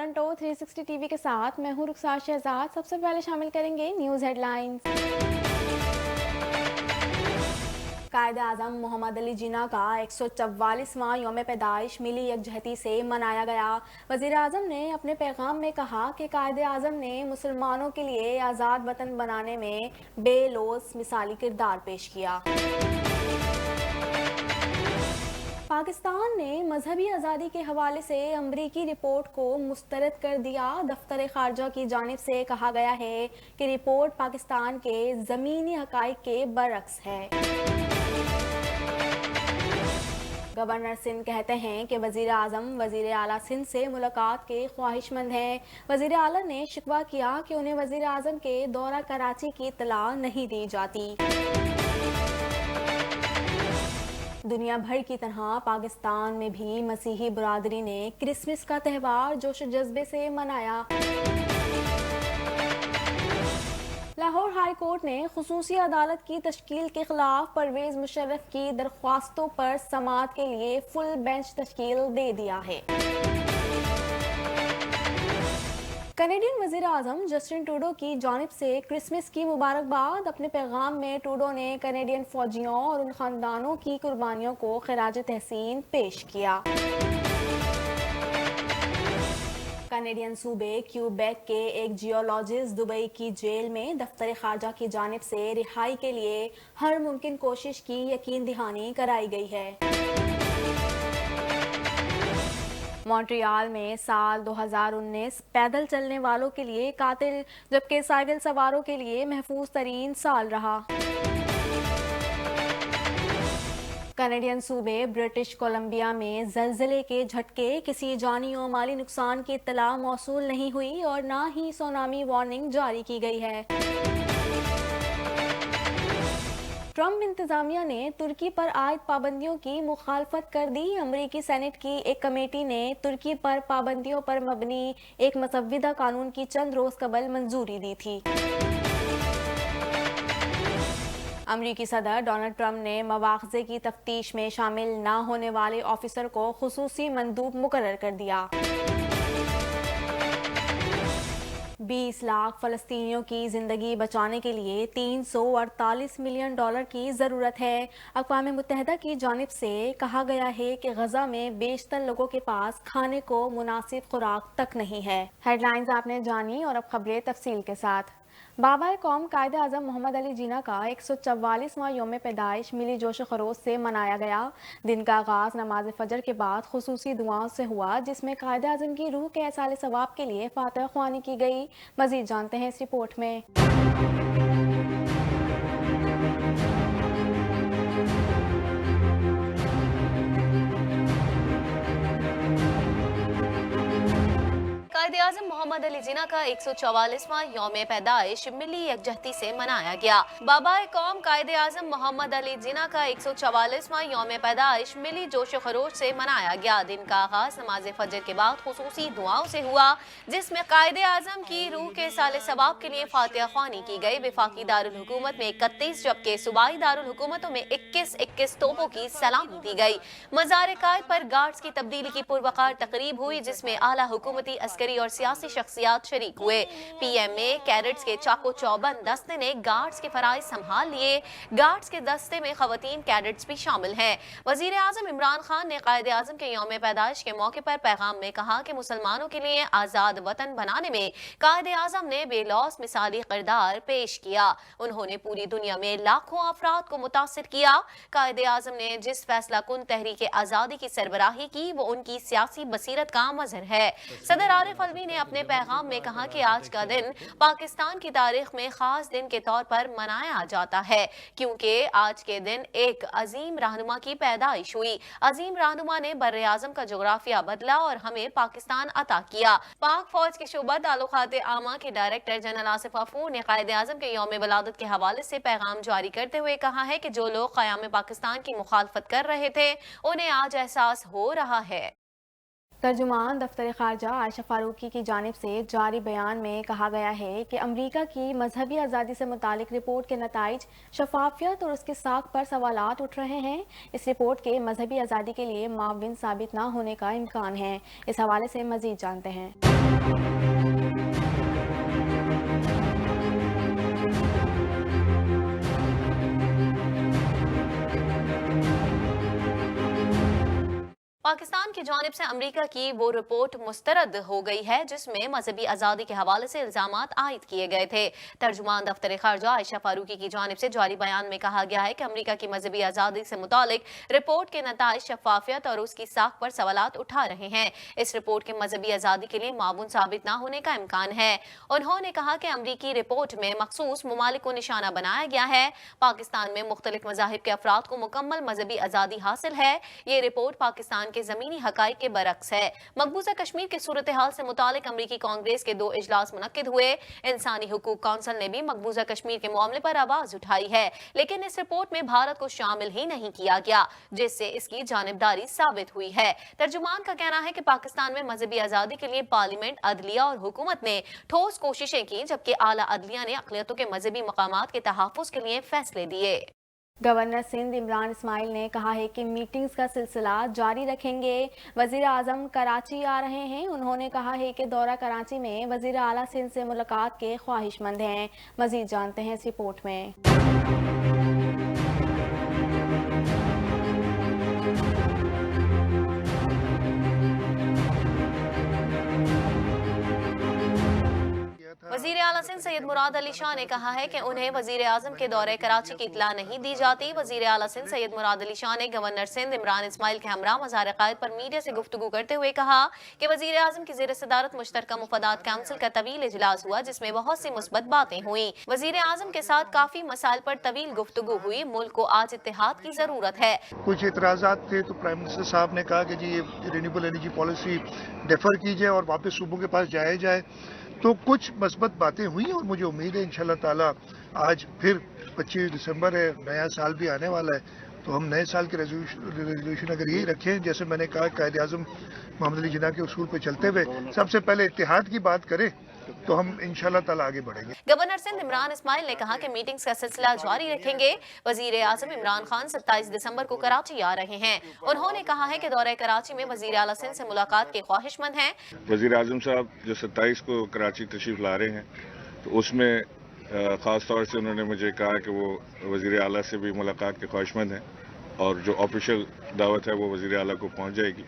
Toronto 360 TV के साथ मैं हूं रुखसार शहजाद। सबसे पहले शामिल करेंगे न्यूज़ हेडलाइंस। कायदे आज़म मोहम्मद अली जिन्ना का 144वां यौम पैदाइश मिली यकजहती से मनाया गया। वज़ीर आज़म ने अपने पैगाम में कहा कि कायदे आज़म ने मुसलमानों के लिए आज़ाद वतन बनाने में बेलौस मिसाली किरदार पेश किया। पाकिस्तान ने मजहबी आज़ादी के हवाले से अमरीकी रिपोर्ट को मुस्तरद कर दिया। दफ्तर खारजा की जानिब से कहा गया है कि रिपोर्ट पाकिस्तान के ज़मीनी हक़ाइक़ के बरअक्स है। गवर्नर सिंध कहते हैं कि वज़ीर आज़म वज़ीर आला सिंध से मुलाकात के ख्वाहिशमंद हैं। वज़ीर आला ने शिकवा किया कि उन्हें वज़ीर आज़म के दौरा कराची की इत्तला नहीं दी जाती। दुनिया भर की तरह पाकिस्तान में भी मसीही बरादरी ने क्रिसमस का त्यौहार जोश जज्बे से मनाया। लाहौर हाई कोर्ट ने खुसूसी अदालत की तश्कील के खिलाफ परवेज मुशर्रफ की दरख्वास्तों पर समाअत के लिए फुल बेंच तश्कील दे दिया है। कनेडियन वज़ीर आज़म जस्टिन ट्रूडो की जानिब से क्रिसमस की मुबारकबाद। अपने पैगाम में ट्रूडो ने कनेडियन फौजियों और उन खानदानों की कुर्बानियों को खिराज तहसीन पेश किया। कनेडियन सूबे क्यूबेक के एक जियोलॉजिस्ट दुबई की जेल में दफ्तर खारजा की जानिब से रिहाई के लिए हर मुमकिन कोशिश की यकीन दहानी कराई गई है। मॉन्ट्रियल में साल 2019 पैदल चलने वालों के लिए कातिल जबकि साइकिल सवारों के लिए महफूज तरीन साल रहा। कनेडियन सूबे ब्रिटिश कोलंबिया में ज़लज़ले के झटके, किसी जानी और माली नुकसान की इत्तला मौसूल नहीं हुई और न ही सुनामी वार्निंग जारी की गई है। ट्रंप इंतजामिया ने तुर्की पर आयद पाबंदियों की मुखालफत कर दी। अमरीकी सेनेट की एक कमेटी ने तुर्की पर पाबंदियों पर मबनी एक मसविदा कानून की चंद रोज कबल मंजूरी दी थी। अमरीकी सदर डोनाल्ड ट्रंप ने मवाख़ज़े की तफ्तीश में शामिल न होने वाले ऑफिसर को खुसूसी मंदूब मुकर्रर कर दिया। 20 लाख फ़लस्तीनियों की ज़िंदगी बचाने के लिए $348 मिलियन की ज़रूरत है। अक़वाम मुत्तहिदा की जानिब से कहा गया है कि गज़ा में बेशतर लोगों के पास खाने को मुनासिब खुराक तक नहीं है। हेडलाइंस आपने जानी और अब खबरें तफसील के साथ। बाबा कौम कायदे आज़म मोहम्मद अली जिन्ना का 144वां यौम पैदाइश मिली जोश खरोश से मनाया गया। दिन का आगाज़ नमाज फजर के बाद खुसूसी दुआओं से हुआ, जिसमें कायदे आज़म की रूह के एहसाले सवाब के लिए फातिहा ख्वानी की गई। मज़ीद जानते हैं इस रिपोर्ट में। कायद-ए-आज़म मोहम्मद अली जिन्ना का 144वां यौम पैदाइश मिली यकजहती से मनाया गया। बाबाए कौम कायद-ए-आज़म मोहम्मद अली जिन्ना का 144वां यौम पैदाइश मिली जोश खरोश से मनाया गया। दिन का आगाज नमाज फजर के बाद खुसूसी दुआओं से हुआ, जिसमें कायद-ए-आज़म की रूह के साले सवाब के लिए फातिहा ख्वानी की गई। वफाकी दारुल हुकूमत में 31 जबकि सूबाई दारुल हुकूमतों में 21 तोपों की सलामी दी गई। मज़ार कायद पर गार्ड्स की तब्दीली की पुरवकार तकरीब हुई, जिसमें आला हुकूमती, अस्करी और सियासी शख्सियात शरीक हुए। PMA कैडेट्स के चाको चौबंद दस्ते ने गार्ड्स के फराइज संभाल लिए। गार्ड्स के दस्ते में खवातीन कैडेट्स भी शामिल हैं। वजीर आजम इमरान खान ने कायदे आजम के यौम पैदाइश के मौके पर पैगाम में कहा कि मुसलमानों के लिए आजाद वतन बनाने में कायदे आजम ने बेलौस मिसाली किरदार पेश किया। उन्होंने पूरी दुनिया में लाखों अफराद को मुतासिर किया। कायदे आजम ने जिस फैसला कुन तहरीक आजादी की सरबराही की, वो उनकी सियासी बसीरत का मजहर है। सदर आरिफ अलवी ने अपने पैगाम में कहा कि आज का दिन पाकिस्तान की तारीख में खास दिन के तौर पर मनाया जाता है, क्योंकि आज के दिन एक अजीम रहनुमा की पैदाइश हुई। अजीम रहनुमा ने बर्रे आजम का जोग्राफिया बदला और हमें पाकिस्तान अता किया। पाक फौज के शोबा ताल्लुकात आमा के डायरेक्टर जनरल आसिफ गफूर ने कायदे आजम के यौम वलादत के हवाले से पैगाम जारी करते हुए कहा है कि जो लोग क़याम पाकिस्तान की मुखालफत कर रहे थे, उन्हें आज एहसास हो रहा है। तर्जुमान दफ्तर खारजा आयशा फारूकी की जानिब से जारी बयान में कहा गया है कि अमरीका की मजहबी आज़ादी से मुतालिक रिपोर्ट के नताइज शफाफियत और उसके साख पर सवालात उठ रहे हैं। इस रिपोर्ट के मजहबी आज़ादी के लिए मुआविन साबित न होने का इम्कान है। इस हवाले से मजीद जानते हैं। पाकिस्तान की जानिब से अमरीका की वो रिपोर्ट मुस्तरद हो गई है जिसमें मजहबी आज़ादी के हवाले से इल्जामात आयद किए गए थे। तर्जुमान दफ्तर खारजा आयशा फारूकी की जानिब से जारी बयान में कहा गया है कि अमरीका की मजहबी आज़ादी से मुतालिक रिपोर्ट के नताइज शफाफियत और उसकी साख पर सवालात उठा रहे हैं। इस रिपोर्ट के मजहबी आज़ादी के लिए मामून साबित न होने का इम्कान है। उन्होंने कहा कि अमरीकी रिपोर्ट में मखसूस ममालिक को निशाना बनाया गया है। पाकिस्तान में मुख्तलिफ मज़ाहिब के अफराद को मुकम्मल मजहबी आज़ादी हासिल है। ये रिपोर्ट पाकिस्तान के जमीनी हकाइक के बरक्स है। मकबूजा कश्मीर की सूरत हाल से मुतालिक अमरीकी कांग्रेस के 2 इजलास मुनक्किद हुए। इंसानी हुकूक काउंसिल ने भी मकबूजा कश्मीर के मामले पर आवाज उठाई है, लेकिन इस रिपोर्ट में भारत को शामिल ही नहीं किया गया, जिससे इसकी जानिबदारी साबित हुई है। तर्जुमान का कहना है कि पाकिस्तान में मजहबी आज़ादी के लिए पार्लियामेंट, अदलिया और हुकूमत ने ठोस कोशिशें की, जबकि आला अदलिया ने अक़लियतों के मजहबी मकामात के तहफ़्फ़ुज़ के लिए फैसले दिए। गवर्नर सिंध इमरान इस्माइल ने कहा है कि मीटिंग्स का सिलसिला जारी रखेंगे। वजीर आजम कराची आ रहे हैं। उन्होंने कहा है कि दौरा कराची में वजीर आला सिंध से मुलाकात के ख्वाहिशमंद हैं। मजीद जानते हैं इस रिपोर्ट में। वजीर आला सिंध सैयद मुराद अली शाह ने कहा है कि उन्हें वजीर आजम के दौरे कराची की इतला नहीं दी जाती। वजीर आला सिंध सैयद मुराद अली शाह ने गवर्नर सिंध इमरान इस्माइल के हमरा मज़ार क़ायद पर मीडिया से गुफ्तगू करते हुए कहा कि वजीर आजम की ज़ेर सदारत मुश्तरका मुफादात काउंसिल का तवील इजलास हुआ, जिसमें बहुत सी मुस्बत बातें हुई। वजीर आजम के साथ काफी मसाइल पर तवील गुफ्तगू हुई। मुल्क को आज इत्तेहाद की जरूरत है। कुछ इतराज़ात थे तो प्राइम मिनिस्टर साहब ने कहा कि जी ये रिन्यूएबल एनर्जी पॉलिसी डेफर कीजिए और वापस सूबों के पास जाया जाए। तो कुछ मस्बत बातें हुई और मुझे उम्मीद है इंशाल्लाह ताला आज फिर 25 दिसंबर है, नया साल भी आने वाला है, तो हम नए साल के रेजोल्यूशन अगर यही रखें, जैसे मैंने कहा कायदे आज़म मोहम्मद अली जिन्ना के उसूल पर चलते हुए सबसे पहले इत्तेहाद की बात करें, तो हम इंशाल्लाह ताला आगे बढ़ेंगे। गवर्नर सिंध इमरान इस्माइल ने कहा कि मीटिंग्स का सिलसिला जारी रखेंगे। वजीर आजम इमरान खान 27 दिसंबर को कराची आ रहे हैं। उन्होंने कहा है कि दौरे कराची में वजीर आला सिंध से मुलाकात के ख्वाहिशमंद हैं। वजीर आजम साहब जो 27 को कराची तशरीफ ला रहे हैं, तो उसमें ख़ास तौर से उन्होंने मुझे कहा कि वो वजीर आला से भी मुलाकात के ख्वाहिशमंद हैं और जो ऑफिशियल दावत है वो वजीर आला को पहुँच जाएगी।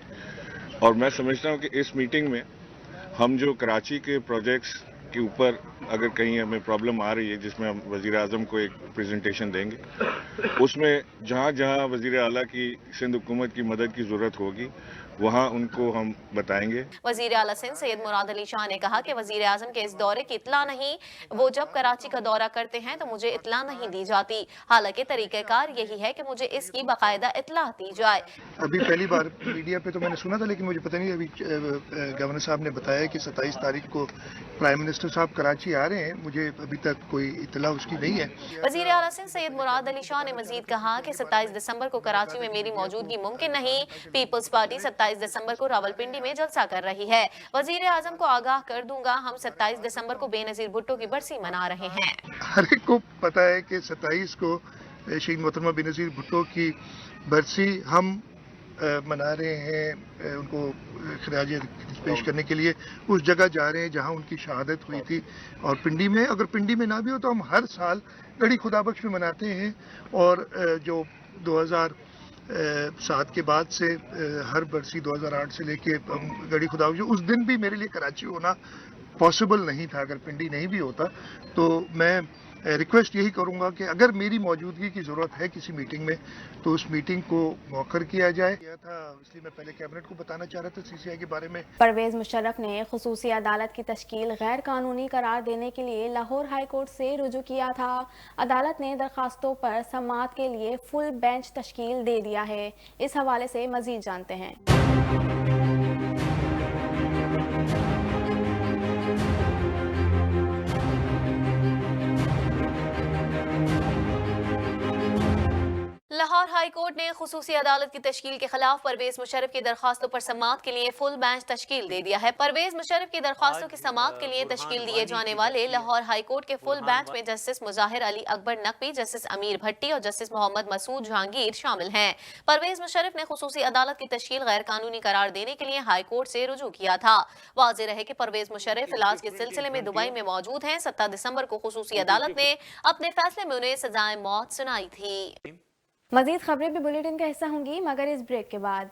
और मैं समझता हूँ कि इस मीटिंग में हम जो कराची के प्रोजेक्ट्स के ऊपर अगर कहीं हमें प्रॉब्लम आ रही है, जिसमें हम वज़ीर आज़म को एक प्रेजेंटेशन देंगे, उसमें जहाँ जहाँ वज़ीर आला की सिंध हुकूमत की मदद की ज़रूरत होगी वहाँ उनको हम बताएंगे। वज़ीर आला सिंध सैयद मुराद अली शाह ने कहा कि वज़ीर आज़म के इस दौरे की इत्ला नहीं, वो जब कराची का दौरा करते हैं तो मुझे इत्ला नहीं दी जाती। हालांकि तरीक़ेकार यही है कि मुझे इसकी बाकायदा इत्ला दी जाए। अभी पहली बार मीडिया पे तो मैंने सुना था, लेकिन मुझे पता नहीं, अभी गवर्नर साहब ने बताया कि 27 तारीख को प्राइम मिनिस्टर साहब कराची आ रहे हैं। मुझे अभी तक कोई इत्ला उसकी नहीं है। वज़ीर आला सिंध सैयद मुराद अली शाह ने मजीद कहा कि 27 दिसंबर को कराची में मेरी मौजूदगी मुमकिन नहीं। पीपल्स पार्टी 27 दिसंबर को रावलपिंडी में जलसा कर रही है। वज़ीर आज़म को आगाह कर दूंगा, हम 27 दिसंबर को बेनज़ीर भुट्टो की बरसी मना रहे हैं। हर एक को पता है कि 27 को शहीद मोहतरमा बेनज़ीर भुट्टो की बरसी हम मना रहे हैं। उनको खराज पेश करने के लिए उस जगह जा रहे हैं जहां उनकी शहादत हुई थी। और पिंडी में, अगर पिंडी में ना भी हो तो हम हर साल गढ़ी खुदाबख्श में मनाते हैं। और जो 2007 के बाद से हर बरसी 2008 से लेके हम गढ़ी खुदाबख्श, उस दिन भी मेरे लिए कराची होना पॉसिबल नहीं था अगर पिंडी नहीं भी होता। तो मैं रिक्वेस्ट यही करूंगा कि अगर मेरी मौजूदगी की ज़रूरत है किसी मीटिंग में तो उस मीटिंग को मौखर किया जाए। इसलिए मैं पहले कैबिनेट को बताना चाह रहा था CCI के बारे में। परवेज मुशर्रफ ने खुसूसी अदालत की तश्कील गैर कानूनी करार देने के लिए लाहौर हाई कोर्ट से रुजू किया था। अदालत ने दरखास्तों पर समाअत के लिए फुल बेंच तश्कील दे दिया है। इस हवाले से मजीद जानते हैं। لاہور ہائی کورٹ نے خصوصی عدالت کی تشکیل کے خلاف پرویز مشرف کی درخواستوں پر سماعت کے لیے فل بینچ تشکیل دے دیا ہے۔ پرویز مشرف کی درخواستوں کی سماعت کے لیے تشکیل دیے جانے والے لاہور ہائی کورٹ کے فل بینچ میں جسٹس مظاہر علی اکبر نقوی، جسٹس امیر بھٹی اور جسٹس محمد مسعود جہانگیر شامل ہیں۔ پرویز مشرف نے خصوصی عدالت کی تشکیل غیر قانونی قرار دینے کے لیے ہائی کورٹ سے رجوع کیا تھا۔ واضح رہے کہ پرویز مشرف علاج کے سلسلے میں دبئی میں موجود ہیں۔ 7 دسمبر کو خصوصی عدالت نے اپنے فیصلے میں انہیں سزائے موت سنائی تھی۔ مزید خبریں بھی بلیٹن کا حصہ ہوں گی مگر اس بریک کے بعد۔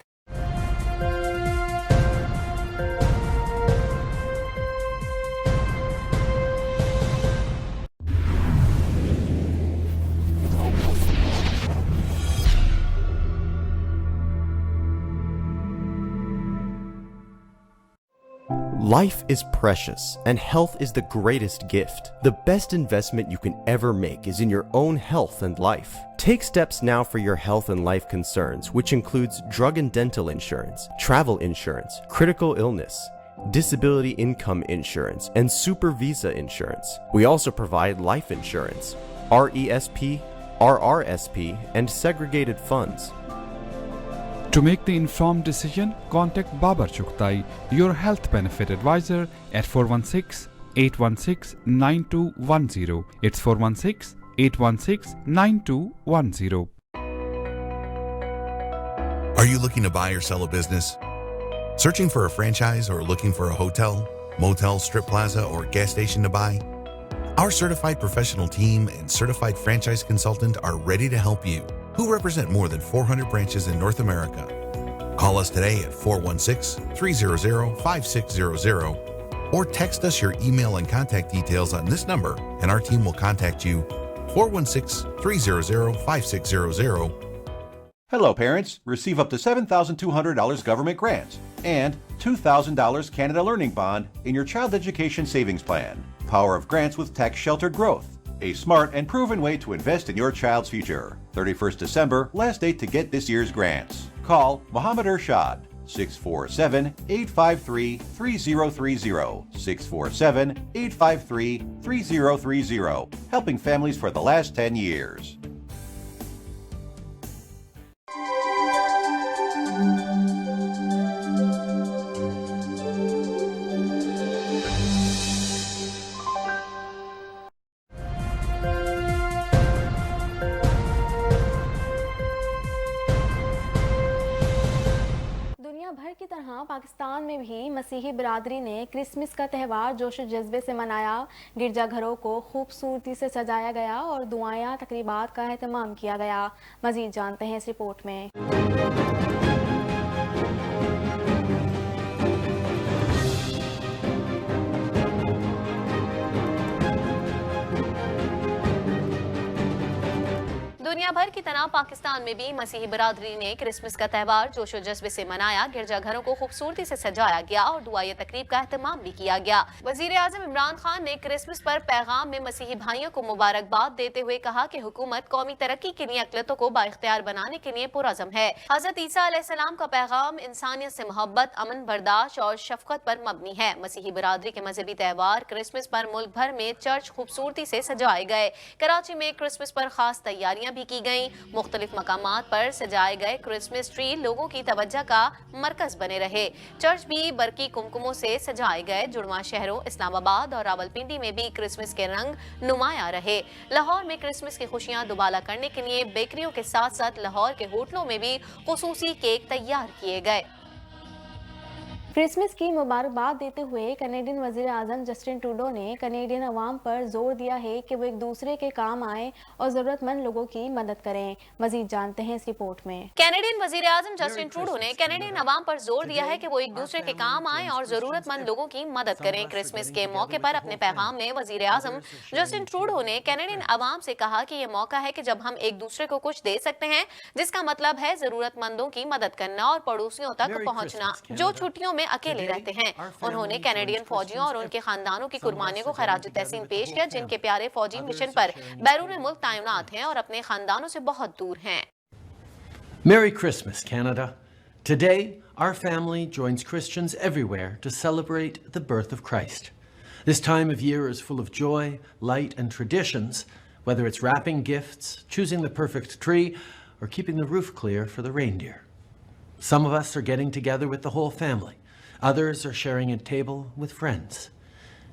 Life is precious, and health is the greatest gift. The best investment you can ever make is in your own health and life. Take steps now for your health and life concerns, which includes drug and dental insurance, travel insurance, critical illness, disability income insurance, and super visa insurance. We also provide life insurance, RESP, RRSP, and segregated funds. To make the informed decision, contact Babar Chughtai, your health benefit advisor, at 416-816-9210. It's 416-816-9210. Are you looking to buy or sell a business? Searching for a franchise or looking for a hotel, motel, strip plaza, or gas station to buy? Our certified professional team and certified franchise consultant are ready to help you, who represent more than 400 branches in North America. Call us today at 416-300-5600 or text us your email and contact details on this number and our team will contact you. 416-300-5600. Hello, parents. Receive up to $7,200 government grants and $2,000 Canada Learning Bond in your child education savings plan. Power of grants with tax-sheltered growth. A smart and proven way to invest in your child's future. 31st December, last date to get this year's grants. Call Mohammed Irshad, 647-853-3030. 647-853-3030. Helping families for the last 10 years. کی طرح پاکستان میں بھی مسیحی برادری نے Christmas کا تہوار جوش و جذبے سے منایا۔ گرجا گھروں کو خوبصورتی سے سجایا گیا اور دعائیں تقریبات کا اہتمام کیا گیا۔ مزید جانتے ہیں اس رپورٹ میں۔ دنیا بھر کی طرح پاکستان میں بھی مسیحی برادری نے کرسمس کا تہوار جوش و جذبے سے منایا۔ گرجا گھروں کو خوبصورتی سے سجایا گیا اور دعائیں تقریب کا اہتمام بھی کیا گیا۔ وزیر اعظم عمران خان نے کرسمس پر پیغام میں مسیحی بھائیوں کو مبارکباد دیتے ہوئے کہا کہ حکومت قومی ترقی کے لیے اقلیتوں کو بااختیار بنانے کے لیے پرعزم ہے۔ حضرت عیسیٰ علیہ السلام کا پیغام انسانیت سے محبت، امن، برداشت اور شفقت پر مبنی ہے۔ مسیحی برادری کے مذہبی تہوار کرسمس پر ملک بھر میں چرچ خوبصورتی سے سجائے گئے۔ کراچی میں کرسمس پر خاص تیاریاں بھی کی گئیں۔ مختلف مقامات پر سجائے گئے کرسمس ٹری لوگوں کی توجہ کا مرکز بنے رہے۔ چرچ بھی برقی کمکموں سے سجائے گئے۔ جڑواں شہروں اسلام آباد اور راولپنڈی میں بھی کرسمس کے رنگ نمایاں رہے۔ لاہور میں کرسمس کی خوشیاں دوبالا کرنے کے لیے بیکریوں کے ساتھ ساتھ لاہور کے ہوٹلوں میں بھی خصوصی کیک تیار کیے گئے۔ کرسمس کی مبارکباد دیتے ہوئے کینیڈین وزیر اعظم جسٹن ٹروڈو نے کینیڈین عوام پر زور دیا ہے کہ وہ ایک دوسرے کے کام آئیں اور ضرورت مند لوگوں کی مدد کریں۔ مزید جانتے ہیں اس رپورٹ میں۔ کینیڈین وزیر اعظم جسٹن ٹروڈو نے کینیڈین عوام پر زور دیا ہے کہ وہ ایک دوسرے کے کام آئیں اور ضرورت مند لوگوں کی مدد کریں۔ کرسمس کے موقع پر اپنے پیغام میں وزیر اعظم جسٹن ٹروڈو نے کینیڈین عوام سے کہا کہ یہ موقع ہے کہ جب ہم ایک دوسرے کو کچھ دے سکتے ہیں، جس کا مطلب ہے ضرورت مندوں کی مدد کرنا اور پڑوسیوں تک پہنچنا جو چھٹیوں میں اکیلے رہتے ہیں۔ انہوں نے کینیڈین فوجیوں اور ان کے خاندانوں کی قربانیوں کو خراج تحسین پیش کیا، جن کے پیارے فوجی مشن پر بیرون ملک تعینات ہیں اور اپنے خاندانوں سے بہت دور ہیں۔ Merry Christmas, Canada. Today, our family joins Christians everywhere to celebrate the birth of Christ. This time of year is full of joy, light, and traditions, whether it's wrapping gifts, choosing the perfect tree, or keeping the roof clear for the reindeer. Some of us are getting together with the whole family. Others are sharing a table with friends.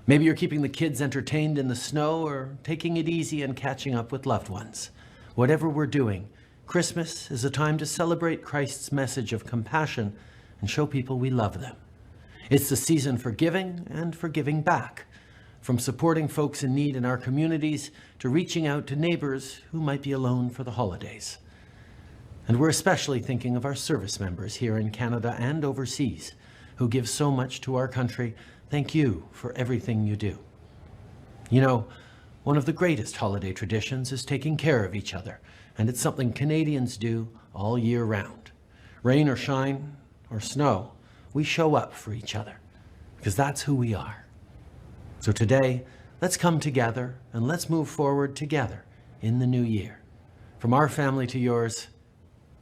Maybe you're keeping the kids entertained in the snow or taking it easy and catching up with loved ones. Whatever we're doing, Christmas is a time to celebrate Christ's message of compassion and show people we love them. It's the season for giving and for giving back, from supporting folks in need in our communities to reaching out to neighbors who might be alone for the holidays. And we're especially thinking of our service members here in Canada and overseas who give so much to our country. Thank you for everything you do. You know, one of the greatest holiday traditions is taking care of each other, and it's something Canadians do all year round. Rain or shine or snow, we show up for each other because that's who we are. So today, let's come together and let's move forward together in the new year. From our family to yours,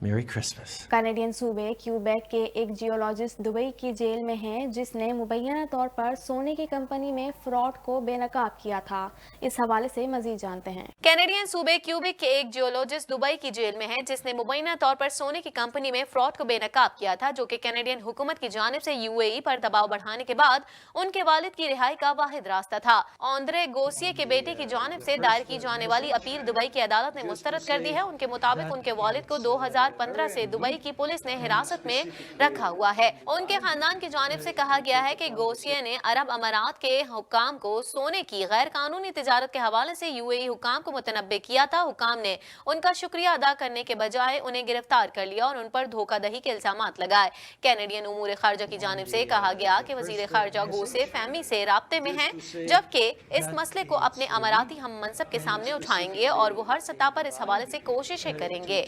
Merry Christmas. Canadian सूबे Quebec के एक geologist Dubai की jail में हैं जिसने मुबैना तौर पर सोने की कंपनी में फ्रॉड को बेनकाब किया था। इस हवाले से मजीद जानते हैं। कैनेडियन सूबे क्यूबेक के एक जियोलॉजिस्ट दुबई की जेल में है जिसने मुबैना तौर पर सोने की कंपनी में फ्रॉड को बेनकाब किया था, जो कि कैनेडियन हुकूमत की जानिब से यूएई पर दबाव बढ़ाने के बाद उनके वालिद की रिहाई का वाहिद रास्ता था। ऑन्द्रे गोसिये के बेटे की जानिब से दायर की जाने वाली अपील दुबई की अदालत ने मुस्तरद कर दी है। उनके मुताबिक उनके वालिद को 2015 से दुबई की पुलिस ने हिरासत में रखा हुआ है। उनके खानदान की जानिब से कहा गया है कि गोसिये ने अरब अमारात के हुक्काम को सोने की गैर कानूनी तिजारत के हवाले से यूएई हुक्काम को मुतनब्बे किया था। हुक्काम ने उनका शुक्रिया अदा करने के बजाय उन्हें गिरफ्तार कर लिया और उन पर धोखाधड़ी के इल्जामात लगाए। कैनेडियन उमूर खारजा की जानिब से कहा गया कि वजीर खारजा गोसे फहमी से राब्ते में हैं, जबकि इस मसले को अपने अमाराती हम मनसब के सामने उठाएंगे और वो हर सतह पर इस हवाले से कोशिशें करेंगे।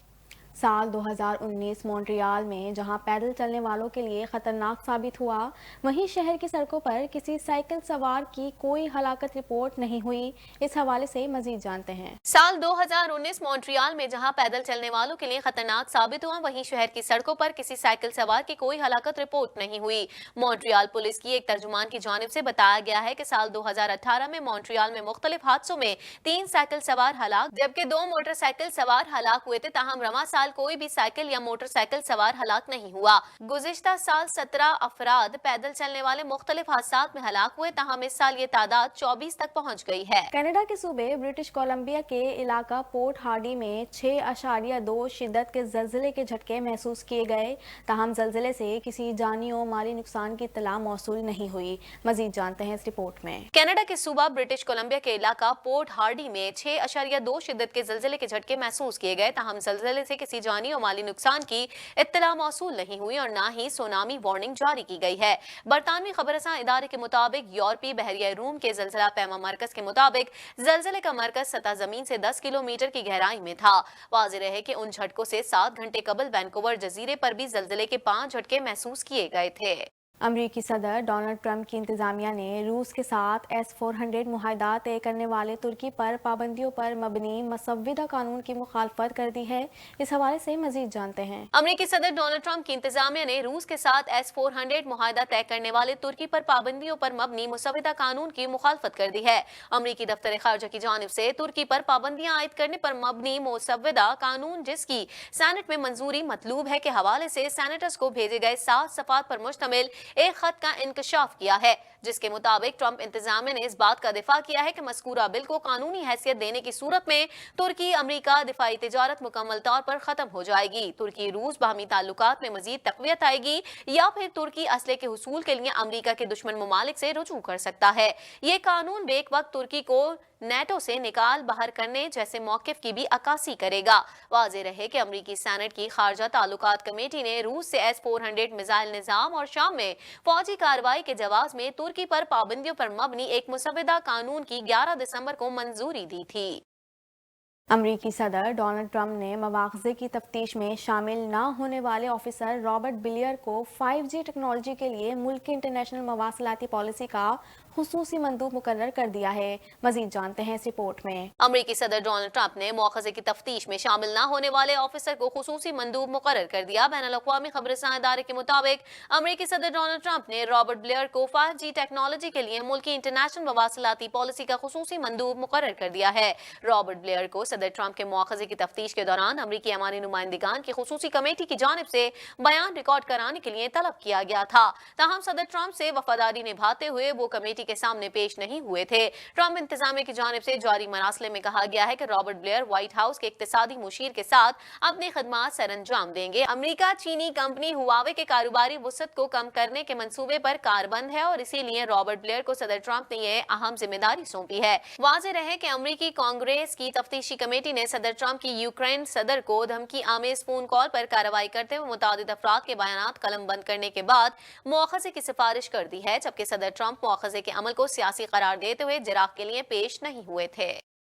साल 2019 मॉन्ट्रियल में जहां पैदल चलने वालों के लिए खतरनाक साबित हुआ, वहीं शहर की सड़कों पर किसी साइकिल सवार की कोई हलाकत रिपोर्ट नहीं हुई। इस हवाले से मजीद जानते हैं। साल 2019 मॉन्ट्रियल में जहां पैदल चलने वालों के लिए खतरनाक साबित हुआ, वहीं शहर की सड़कों पर किसी साइकिल सवार की कोई हलाकत रिपोर्ट नहीं हुई। मॉन्ट्रियल पुलिस की एक तर्जुमान की जानिब से बताया गया है कि साल 2018 में मॉन्ट्रियल में मुख्तलिफ हादसों में 3 साइकिल सवार हलाक जबकि 2 मोटरसाइकिल सवार हलाक हुए थे। ताहम रवा साल कोई भी साइकिल या मोटरसाइकिल सवार हलाक नहीं हुआ। गुज़िश्ता साल 17 अफराद पैदल चलने वाले मुख्तलिफ हादसात में हलाक हुए, ताहम इस साल ये तादाद 24 तक पहुंच गई है। कनाडा के सूबे ब्रिटिश कोलंबिया के इलाका पोर्ट हार्डी में 6.2 शिद्दत के जल्जले के झटके महसूस किए गए। ताहम जल्जले से किसी जानी और माली नुकसान की इत्तला मौसूल नहीं हुई। मजीद जानते हैं इस रिपोर्ट में। कनाडा के सूबा ब्रिटिश कोलंबिया के इलाका पोर्ट हार्डी में 6.2 शिद्दत के जल्जले के झटके महसूस किए गए। ताहम जल्जले से किसी जानी और माली नुकसान की इत्तला मौसूल नहीं हुई और न ही सुनामी वार्निंग जारी की गई है। बरतानवी खबरसां इदारे के मुताबिक यूरोपीय बहरिया रूम के जल्जला पैमा मरकज के मुताबिक जल्जले का मरकज सतह जमीन से 10 किलोमीटर की गहराई में था। वाज़ेह है कि उन झटकों से 7 घंटे कबल वैनकूवर जजीरे पर भी जल्जले के 5 झटके महसूस किए गए थे। अमरीकी सदर डोनाल्ड ट्रंप की इंतजामिया ने रूस के साथ S-400 मुआहदा तय करने वाले तुर्की पर पाबंदियों पर मबनी मसविदा कानून की मुखालफत कर दी है। इस हवाले से मजीद जानते हैं। अमरीकी सदर डोनाल्ड ट्रंप की इंतजामिया ने रूस के साथ S-400 मुआहदा तय करने वाले तुर्की पर पाबंदियों पर मबनी मसविदा कानून की मुखालफत कर दी है। अमरीकी दफ्तर खारजा की जानिब से तुर्की पर पाबंदियां आयद करने पर मबनी मसविदा कानून, जिसकी सेनेट में मंजूरी मतलूब है, के हवाले से सेनेटर्स को भेजे गए 7 सफ़ात पर मुश्तमिल एक खत का इंकशाफ किया है, जिसके मुताबिक ट्रंप इंतजामिया ने इस बात का दिफा किया है कि मज़कूरा बिल को कानूनी हैसियत देने की सूरत में तुर्की अमरीका दिफाई तिजारत मुकम्मल तौर पर खत्म हो जाएगी। तुर्की रूस बाहमी ताल्लुकात में मजीद तक़वियत आएगी या फिर तुर्की असले के हुसूल के लिए अमरीका के दुश्मन ममालिक से रुजू कर सकता है। ये कानून बेक वक्त तुर्की को नेटो से निकाल बाहर करने जैसे मौक़िफ़ की भी अक्कासी करेगा। वाज़ेह रहे कि अमरीकी सेनेट की खारजा ताल्लुकात कमेटी ने रूस से S-400 मिसाइल निज़ाम और शाम में फौजी कार्रवाई के जवाब में तुर्की पर पाबंदियों पर मबनी एक मुसविदा कानून की 11 दिसंबर को मंजूरी दी थी। अमरीकी सदर डोनाल्ड ट्रंप ने मवाख़ज़े की तफ्तीश में शामिल न होने वाले ऑफिसर रॉबर्ट बिलियर को 5G टेक्नोलॉजी के लिए मुल्क की इंटरनेशनल मवासलाती पॉलिसी का खुसूसी मंदूब मुकर्रर कर दिया है। मजीद जानते हैं इस रिपोर्ट में। अमरीकी सदर डोनाल्ड ट्रंप ने मौख़ज़े की तफ्तीश में शामिल न होने वाले ऑफिसर को खुसूसी मंदूब मुकर्रर कर दिया। बैनुल-अक़वामी खबरसां इदारे के मुताबिक अमरीकी सदर डोनाल्ड ट्रंप ने रॉबर्ट ब्लेयर को 5G टेक्नोलॉजी के लिए मुल्क की इंटरनेशनल मवासलाती पॉलिसी का खुसूसी मंदूब मुकर्रर कर दिया है। रॉबर्ट ब्लेयर को सदर सदर ट्रंप के मुआखजे की तफ्तीश के दौरान अमरीकी अमानी नुमाइंदगान की खुसूसी कमेटी की जानिब से बयान रिकॉर्ड कराने के लिए तलब किया गया था। ताहम सदर ट्रंप से वफादारी निभाते हुए वो कमेटी के सामने पेश नहीं हुए थे। ट्रंप इंतजामिया की जानिब से जारी मरासले में कहा गया है कि रॉबर्ट ब्लेयर व्हाइट हाउस के इक्तिसादी मुशीर के साथ अपनी खदमात सर अंजाम देंगे। अमरीका चीनी कंपनी हुआवे के कारोबारी वुसअत को कम करने के मंसूबे पर कारबंद है और इसीलिए रॉबर्ट ब्लेयर को सदर ट्रंप ने यह अहम जिम्मेदारी सौंपी है। वाज़ेह रहे कि अमरीकी कांग्रेस की तफ्तीशी कमेटी ने सदर ट्रंप की यूक्रेन सदर को धमकी आमेज फोन कॉल पर कार्रवाई करते हुए मुतादिद अफराद के बयानात कलम बंद करने के बाद मुआखजे की सिफारिश कर दी है, जबकि सदर ट्रंप मुआखजे के अमल को सियासी करार देते हुए जिराफ के लिए पेश नहीं हुए थे।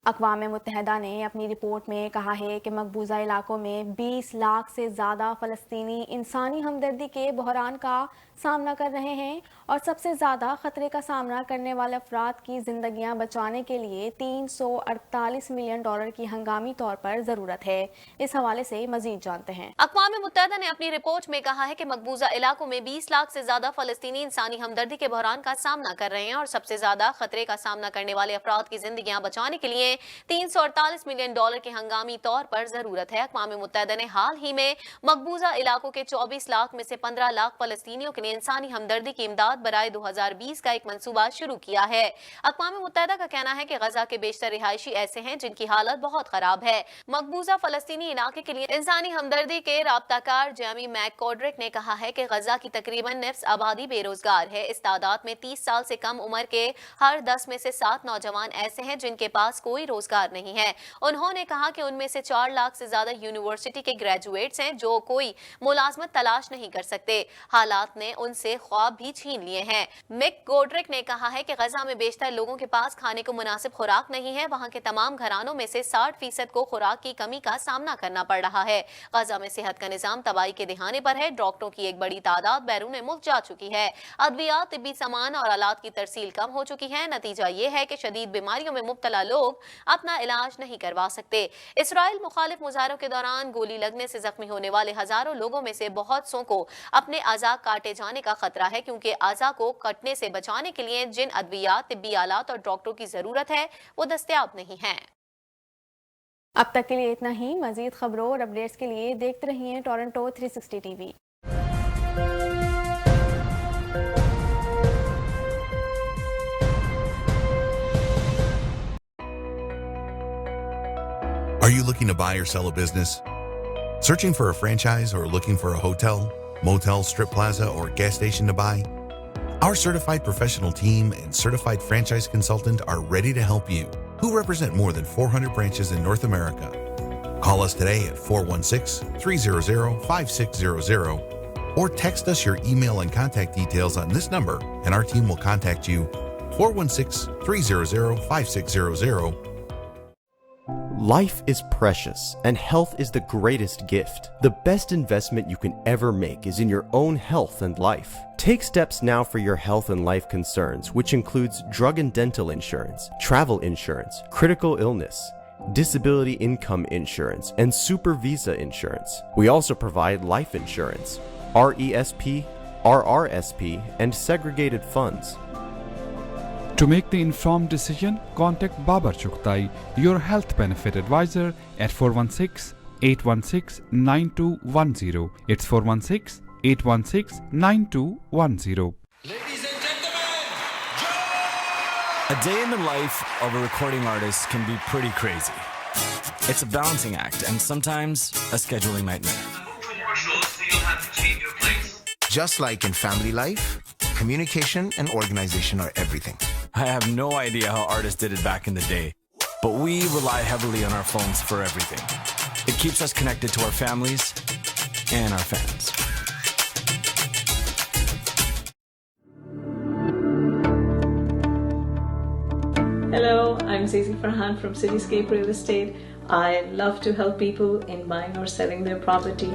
अक़वाम मुत्तहिदा ने अपनी रिपोर्ट में कहा है कि मकबूजा इलाकों में 20 लाख से ज़्यादा फ़लस्तीनी इंसानी हमदर्दी के बहरान का सामना कर रहे हैं और सबसे ज़्यादा ख़तरे का सामना करने वाले अफराद की ज़िंदगियां बचाने के लिए $348 मिलियन की हंगामी तौर पर ज़रूरत है। इस हवाले से मज़ीद जानते हैं। अक़वाम मुत्तहिदा ने अपनी रिपोर्ट में कहा है कि मकबूजा इलाकों में 20 लाख से ज़्यादा फ़लस्तीनी इंसानी हमदर्दी के बहरान का सामना कर रहे हैं और सबसे ज़्यादा ख़तरे का सामना करने वाले अफराद की ज़िंदगियां बचाने के लिए $348 मिलियन के हंगामी तौर पर ज़रूरत है। अक़वाम मुत्तहिदा ने हाल ही में मकबूजा इलाकों के 24 लाख में से 15 लाख फ़लस्तीनियों के लिए इंसानी हमदर्दी की इमदाद बराए 2020 का एक मंसूबा शुरू किया है। अक़वाम मुत्तहिदा का कहना है कि गजा के बेशतर रिहायशी ऐसे हैं जिनकी हालत बहुत खराब है। मकबूजा फ़लस्तीनी इलाके के लिए इंसानी हमदर्दी के राब्ताकार जेमी मैककॉड्रिक ने कहा है कि गजा की तकरीबन निफ्स आबादी बेरोजगार है। इस तादाद में 30 साल से कम उम्र के हर 10 में से 7 नौजवान ऐसे हैं जिनके पास कोई रोजगार नहीं है। उन्होंने कहा कि उनमें से 4 लाख से ज्यादा यूनिवर्सिटी के ग्रेजुएट्स हैं जो कोई मुलाजमत तलाश नहीं कर सकते। हालात ने उनसे ख्वाब भी छीन लिए हैं। मिक गोड्रिक ने कहा है कि गजा में बेशतर लोगों के पास खाने को मुनासिब खुराक नहीं है। वहां के तमाम घरानों में से 60% को खुराक की कमी का सामना करना पड़ रहा है। गजा में सेहत का निजाम तबाही के दिहाने पर है। डॉक्टरों की एक बड़ी तादाद बैरून मुल्क जा चुकी है। अद्वियात, तिब्बी सामान और आलात की तरसील कम हो चुकी है। नतीजा ये है कि शदीद बीमारियों में मुब्तला लोग अपना इलाज नहीं करवा सकते। इसराइल मुखालिफ मुजाहरों के दौरान गोली लगने से जख्मी होने वाले हजारों लोगों में से बहुत सौ को अपने आज़ा काटे जाने का खतरा है, क्योंकि आज़ा को कटने से बचाने के लिए जिन अद्वियात, तिब्बी आलात और डॉक्टरों की जरूरत है वो दस्तयाब नहीं है। अब तक के लिए इतना ही। मजीद खबरों और अपडेट्स के लिए देखते रहिए Toronto 360 TV. Are you looking to buy or sell a business? Searching for a franchise or looking for a hotel, motel, strip plaza, or gas station to buy? Our certified professional team and certified franchise consultant are ready to help you, who represent more than 400 branches in North America. Call us today at 416-300-5600 or text us your email and contact details on this number and our team will contact you. 416-300-5600. Life is precious, and health is the greatest gift. The best investment you can ever make is in your own health and life. Take steps now for your health and life concerns, which includes drug and dental insurance, travel insurance, critical illness, disability income insurance, and super visa insurance. We also provide life insurance, RESP, RRSP, and segregated funds. To make the informed decision, contact Babar Chughtai, your health benefit advisor at 416-816-9210. It's 416-816-9210. Ladies and gentlemen, Joe! A day in the life of a recording artist can be pretty crazy. It's a balancing act and sometimes a scheduling nightmare. Just like in family life, communication and organization are everything. I have no idea how artists did it back in the day, but we rely heavily on our phones for everything. It keeps us connected to our families and our fans. Hello, I'm Zizi Farhan from Cityscape Real Estate. I love to help people in buying or selling their property.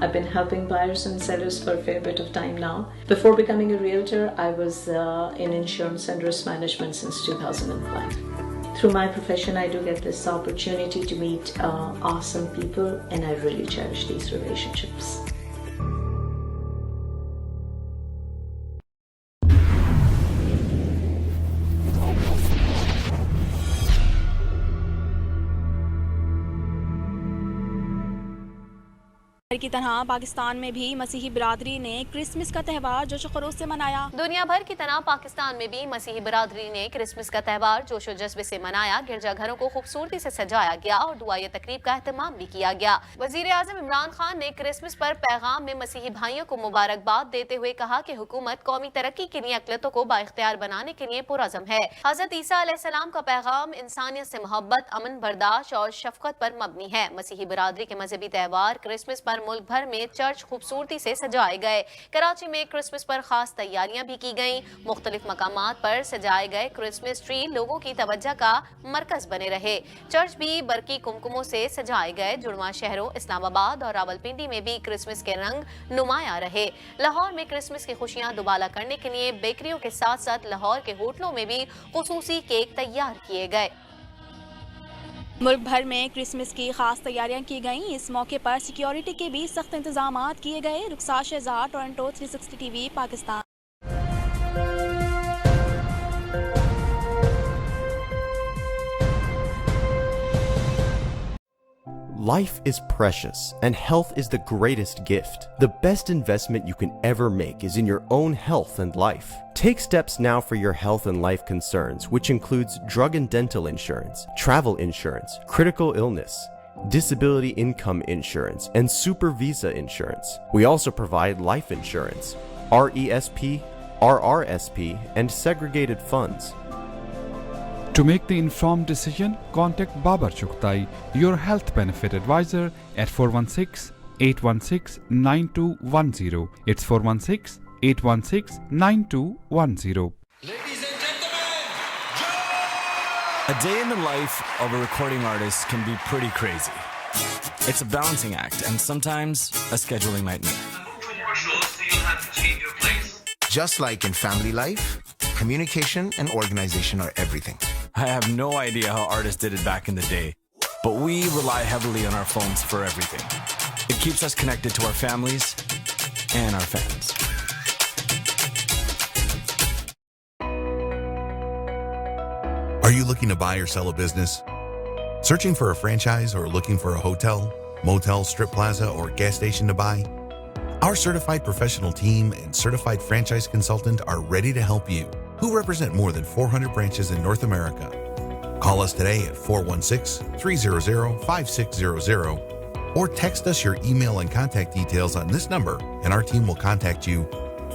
I've been helping buyers and sellers for a fair bit of time now. Before becoming a realtor, I was in insurance and risk management since 2005. Through my profession, I do get this opportunity to meet awesome people, and I really cherish these relationships. کی طرح پاکستان میں بھی مسیحی برادری نے Christmas کا تہوار جوش و خروش سے منایا۔ دنیا بھر کی طرح پاکستان میں بھی مسیحی برادری نے کرسمس کا تہوار جوش و جذبے سے منایا۔ گرجا گھروں کو خوبصورتی سے سجایا گیا اور دعائیہ تقریب کا اہتمام بھی کیا گیا۔ وزیر اعظم عمران خان نے کرسمس پر پیغام میں مسیحی بھائیوں کو مبارکباد دیتے ہوئے کہا کہ حکومت قومی ترقی کے لیے اقلیتوں کو بااختیار بنانے کے لیے پرعزم ہے۔ حضرت عیسیٰ علیہ السلام کا پیغام انسانیت سے محبت، امن، برداشت اور شفقت پر مبنی ہے۔ مسیحی برادری کے مذہبی تہوار کرسمس پر ملک بھر میں چرچ خوبصورتی سے سجائے گئے۔ کراچی میں کرسمس پر خاص تیاریاں بھی کی گئیں۔ مختلف مقامات پر سجائے گئے کرسمس ٹری لوگوں کی توجہ کا مرکز بنے رہے۔ چرچ بھی برقی کمکموں سے سجائے گئے۔ جڑواں شہروں اسلام آباد اور راولپنڈی میں بھی کرسمس کے رنگ نمایاں رہے۔ لاہور میں کرسمس کی خوشیاں دوبالا کرنے کے لیے بیکریوں کے ساتھ ساتھ لاہور کے ہوٹلوں میں بھی خصوصی کیک تیار کیے گئے۔ ملک بھر میں کرسمس کی خاص تیاریاں کی گئیں۔ اس موقع پر سیکیورٹی کے بھی سخت انتظامات کیے گئے۔ Rukhsar Shahzad, Toronto 360 T V, Pakistan. Life is precious, and health is the greatest gift. The best investment you can ever make is in your own health and life. Take steps now for your health and life concerns, which includes drug and dental insurance, travel insurance, critical illness, disability income insurance, and super visa insurance. We also provide life insurance, RESP, RRSP, and segregated funds. To make the informed decision, contact Babar Chughtai, your health benefit advisor at 416-816-9210. It's 416-816-9210. Ladies and gentlemen, a day in the life of a recording artist can be pretty crazy. It's a balancing act and sometimes a scheduling nightmare. Just like in family life, communication and organization are everything. I have no idea how artists did it back in the day, but we rely heavily on our phones for everything. It keeps us connected to our families and our fans. Are you looking to buy or sell a business? Searching for a franchise or looking for a hotel, motel, strip plaza, or gas station to buy? Our certified professional team and certified franchise consultant are ready to help you, who represent more than 400 branches in North America. Call us today at 416-300-5600 or text us your email and contact details on this number and our team will contact you.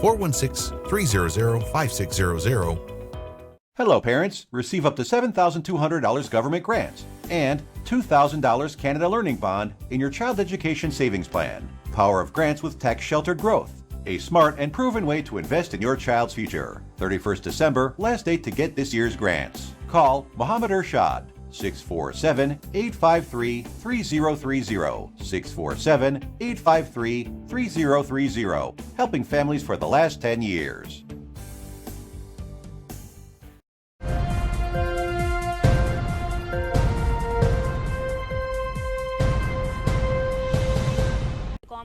416-300-5600. Hello, parents. Receive up to $7,200 government grants and $2,000 Canada Learning Bond in your child education savings plan. Power of grants with tax-sheltered growth. A smart and proven way to invest in your child's future. 31st December, last date to get this year's grants. Call Mohammed Irshad, 647-853-3030. 647-853-3030. Helping families for the last 10 years.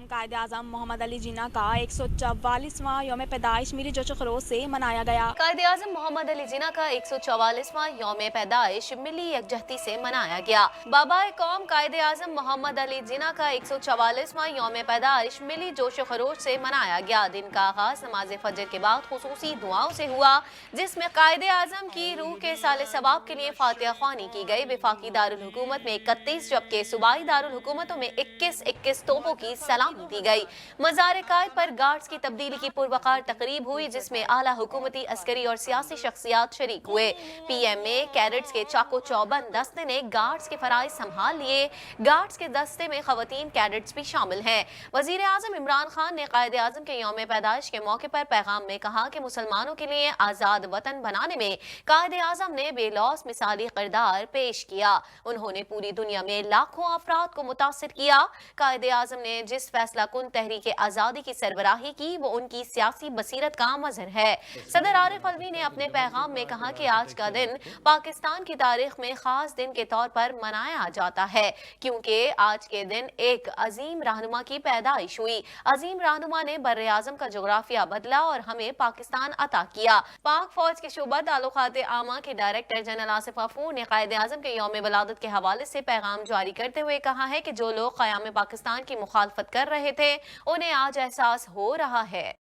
Quaid Azam محمد علی جناح کا 144واں یوم پیدائش میری جوش و خروش سے منایا گیا۔ قائد اعظم محمد علی جناح کا 144واں یوم پیدائش ملی یکجہتی سے منایا گیا۔ بابا قوم قائد اعظم محمد علی جناح کا 144واں یوم پیدائش ملی جوش و خروش سے منایا گیا۔ دن کا آغاز نماز فجر کے بعد خصوصی دعاؤں سے ہوا، جس میں قائد اعظم کی روح کے سال ثواب کے لیے فاتحہ خوانی کی گئی۔ وفاقی دارالحکومت میں 31 جبکہ صوبائی دارالحکومتوں میں 21 توپوں کی سلامی دی گئی۔ مزار قائد پر گارڈز کی تبدیلی کی پروقار تقریب ہوئی، جس میں اعلیٰ حکومتی، عسکری اور سیاسی شخصیات شریک ہوئے۔ پی ایم اے کیڈٹس کے چاقو چوبند دستے نے گارڈز کے فرائض سنبھال لیے۔ گارڈز کے دستے میں خواتین کیڈٹس بھی شامل ہیں۔ وزیر اعظم عمران خان نے قائد اعظم کے یوم پیدائش کے موقع پر پیغام میں کہا کہ مسلمانوں کے لیے آزاد وطن بنانے میں قائد اعظم نے بے لوث مثالی کردار پیش کیا۔ انہوں نے پوری دنیا میں لاکھوں افراد کو متاثر کیا۔ قائد اعظم نے جس فیصلہ کن तहरीक आज़ादी की सरबराही की, वो उनकी सियासी बसीरत का मजहर है। सदर आरिफ अलवी ने अपने पैगाम में कहा कि आज का दिन पाकिस्तान की तारीख में खास दिन के तौर पर मनाया जाता है, क्योंकि आज के दिन एक अजीम रहनुमा की पैदाइश हुई। अजीम रहनुमा ने बर्रे आज़म का जोग्राफिया बदला और हमें पाकिस्तान अता किया। पाक फौज के शोबा ताल्लुकात आमा के डायरेक्टर जनरल आसिफ गफूर ने कायदे आज़म के यौम वलादत के हवाले से पैगाम जारी करते हुए कहा है कि जो लोग क़याम पाकिस्तान की मुखालफत कर रहे थे उन्हें आज एहसास हो रहा है।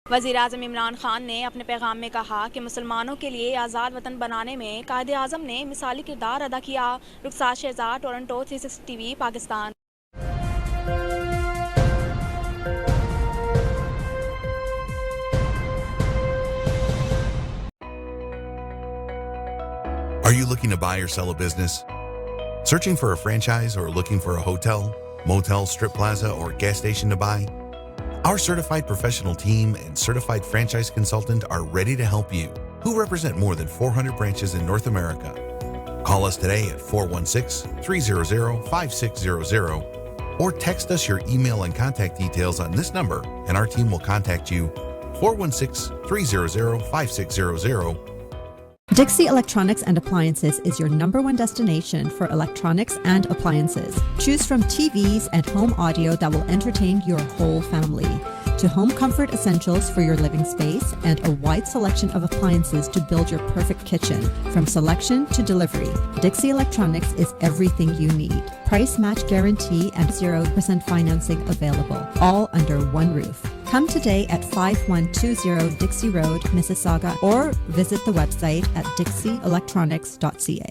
वज़ीर आज़म इमरान खान ने अपने पैगाम में कहा कि मुसलमानों के लिए आज़ाद वतन बनाने में कायदे आज़म ने मिसाली किरदार अदा किया। Rukhsar Shahzad, Toronto, 360 TV, Pakistan. Are you looking to buy or sell a business? Searching for a franchise or looking for a hotel, motel, strip plaza, or gas station to buy? Our certified professional team and certified franchise consultant are ready to help you, who represent more than 400 branches in North America. Call us today at 416-300-5600 or text us your email and contact details on this number and our team will contact you. 416-300-5600. Dixie Electronics and Appliances is your #1 destination for electronics and appliances. Choose from TVs and home audio that will entertain your whole family, to home comfort essentials for your living space, and a wide selection of appliances to build your perfect kitchen. From selection to delivery, Dixie Electronics is everything you need. Price match guarantee and 0% financing available, all under one roof. Come today at 5120 Dixie Road, Mississauga, or visit the website at dixieelectronics.ca.